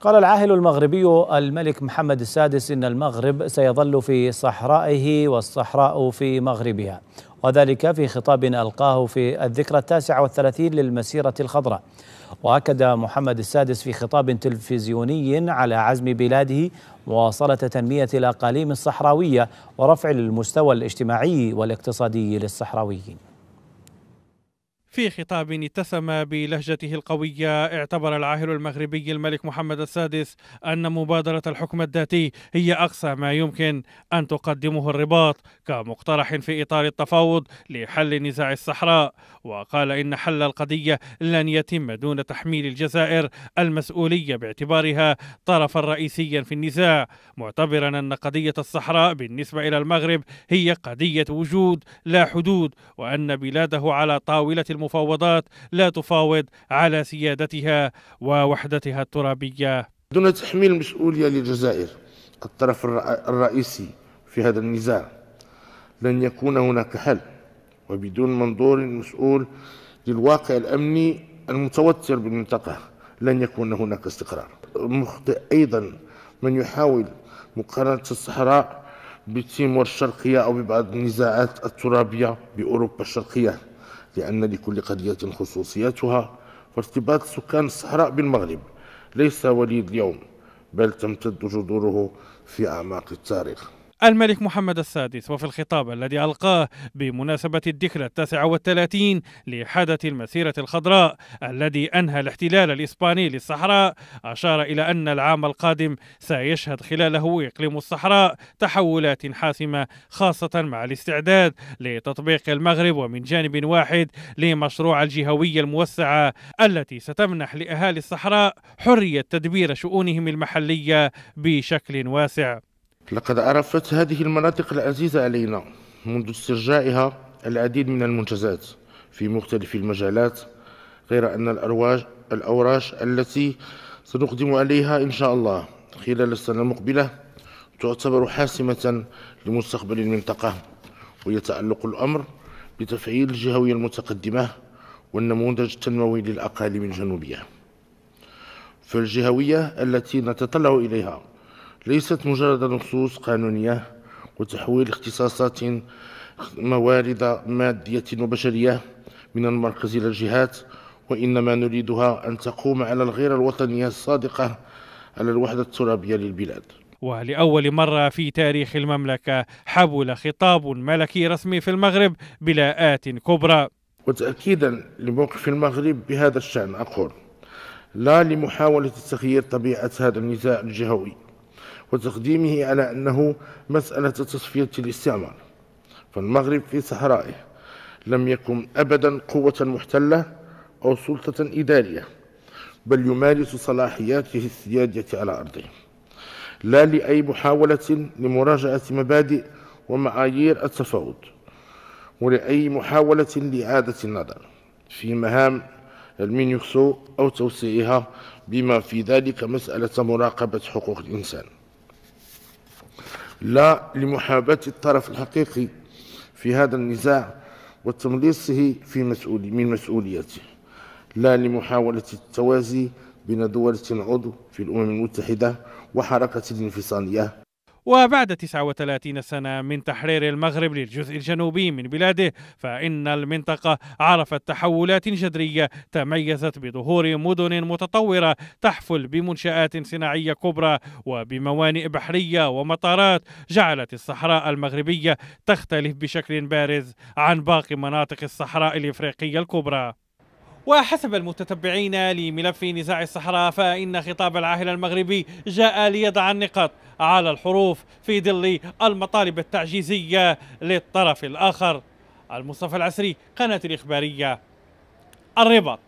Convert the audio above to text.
قال العاهل المغربي الملك محمد السادس إن المغرب سيظل في صحرائه والصحراء في مغربها، وذلك في خطاب ألقاه في الذكرى 39 للمسيرة الخضراء. وأكد محمد السادس في خطاب تلفزيوني على عزم بلاده مواصلة تنمية الأقاليم الصحراوية ورفع المستوى الاجتماعي والاقتصادي للصحراويين. في خطاب اتسم بلهجته القوية، اعتبر العاهل المغربي الملك محمد السادس أن مبادرة الحكم الذاتي هي أقصى ما يمكن أن تقدمه الرباط كمقترح في إطار التفاوض لحل نزاع الصحراء، وقال إن حل القضية لن يتم دون تحميل الجزائر المسؤولية باعتبارها طرفا رئيسيا في النزاع، معتبرا أن قضية الصحراء بالنسبة إلى المغرب هي قضية وجود لا حدود، وأن بلاده على طاولة المفاوضات لا تفاوض على سيادتها ووحدتها الترابية. دون تحميل المسؤولية للجزائر الطرف الرئيسي في هذا النزاع لن يكون هناك حل، وبدون منظور مسؤول للواقع الأمني المتوتر بالمنطقة لن يكون هناك استقرار. مخطئ أيضا من يحاول مقارنة الصحراء بتيمور الشرقية أو ببعض النزاعات الترابية بأوروبا الشرقية، لأن لكل قضية خصوصياتها، وارتباط سكان الصحراء بالمغرب ليس وليد اليوم بل تمتد جذوره في أعماق التاريخ. الملك محمد السادس وفي الخطاب الذي ألقاه بمناسبة الذكرى 39 لحدث المسيرة الخضراء الذي أنهى الاحتلال الإسباني للصحراء، أشار إلى أن العام القادم سيشهد خلاله إقليم الصحراء تحولات حاسمة، خاصة مع الاستعداد لتطبيق المغرب ومن جانب واحد لمشروع الجهوية الموسعة التي ستمنح لأهالي الصحراء حرية تدبير شؤونهم المحلية بشكل واسع. لقد عرفت هذه المناطق العزيزة علينا منذ استرجاعها العديد من المنجزات في مختلف المجالات، غير أن الأوراش التي سنقدم عليها إن شاء الله خلال السنة المقبلة تعتبر حاسمة لمستقبل المنطقة، ويتعلق الأمر بتفعيل الجهوية المتقدمة والنموذج التنموي للأقاليم الجنوبية. فالجهوية التي نتطلع إليها ليست مجرد نصوص قانونية وتحويل اختصاصات موارد مادية وبشرية من المركز إلى الجهات، وإنما نريدها أن تقوم على الغيرة الوطنية الصادقة على الوحدة الترابية للبلاد. ولأول مرة في تاريخ المملكة حبل خطاب ملكي رسمي في المغرب بلاءات كبرى. وتأكيدا لموقف المغرب بهذا الشأن أقول لا لمحاولة تغيير طبيعة هذا النزاع الجهوي وتقديمه على أنه مسألة تصفية الاستعمار، فالمغرب في صحرائه لم يكن أبدا قوة محتلة أو سلطة إدارية، بل يمارس صلاحياته السيادية على أرضه، لا لأي محاولة لمراجعة مبادئ ومعايير التفاوض، ولأي محاولة لإعادة النظر في مهام المينيوكسو أو توسيعها، بما في ذلك مسألة مراقبة حقوق الإنسان، لا لمحاباة الطرف الحقيقي في هذا النزاع وتمليصه من مسؤوليته، لا لمحاولة التوازي بين دول عضو في الأمم المتحدة وحركة الانفصالية. وبعد 39 سنة من تحرير المغرب للجزء الجنوبي من بلاده، فإن المنطقة عرفت تحولات جذرية تميزت بظهور مدن متطورة تحفل بمنشآت صناعية كبرى وبموانئ بحرية ومطارات جعلت الصحراء المغربية تختلف بشكل بارز عن باقي مناطق الصحراء الإفريقية الكبرى. وحسب المتتبعين لملف نزاع الصحراء، فإن خطاب العاهل المغربي جاء ليضع النقاط على الحروف في ظل المطالب التعجيزية للطرف الآخر. المصطفى العسري، قناة الإخبارية، الرباط.